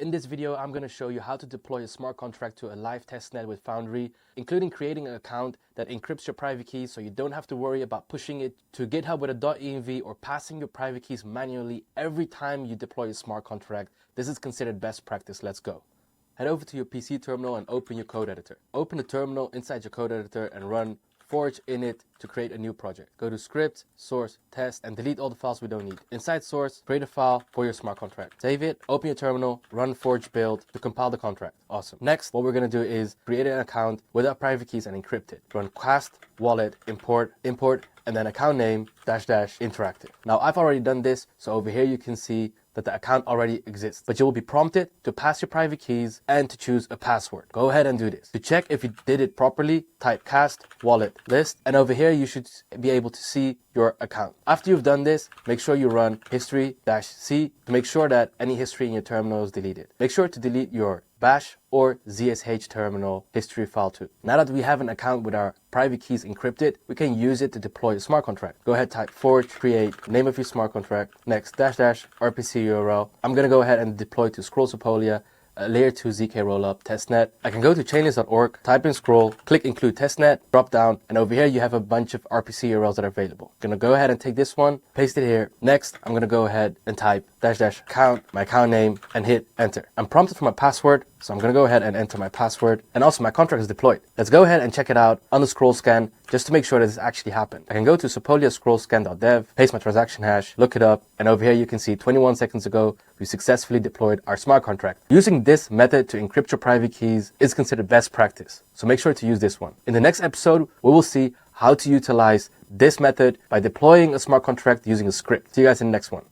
In this video, I'm going to show you how to deploy a smart contract to a live testnet with Foundry, including creating an account that encrypts your private keys so you don't have to worry about pushing it to GitHub with a .env or passing your private keys manually every time you deploy a smart contract. This is considered best practice. Let's go. Head over to your PC terminal and open your code editor. Open the terminal inside your code editor and run forge init to create a new project. Go to script, source, test, and delete all the files we don't need. Inside source, create a file for your smart contract. Save it, open your terminal, run forge build to compile the contract. Awesome. Next, what we're going to do is create an account with our private keys and encrypt it. Run cast wallet import, and then account name -- interactive. Now I've already done this, so over here you can see that the account already exists, but you will be prompted to pass your private keys and to choose a password. Go ahead and do this. To check if you did it properly, type cast wallet list, and over here you should be able to see your account. After you've done this, make sure you run history-c to make sure that any history in your terminal is deleted. Make sure to delete your bash or zsh terminal history file too. Now that we have an account with our private keys encrypted, we can use it to deploy a smart contract. Go ahead, type forge create name of your smart contract, next -- rpc URL. I'm gonna go ahead and deploy to scroll Sepolia, layer 2 zk rollup testnet. I can go to chainlist.org, type in scroll, click include testnet, drop down, and over here you have a bunch of RPC URLs that are available. I'm gonna go ahead and take this one, paste it here. Next, I'm gonna go ahead and type -- account, my account name, and hit enter. I'm prompted for my password, so I'm gonna go ahead and enter my password, and also my contract is deployed. Let's go ahead and check it out on the scroll scan just to make sure that this actually happened. I can go to Sepolia scroll scan.dev, paste my transaction hash, look it up, and over here you can see 21 seconds ago we successfully deployed our smart contract. Using this method to encrypt your private keys is considered best practice, so make sure to use this one. In the next episode, we will see how to utilize this method by deploying a smart contract using a script. See you guys in the next one.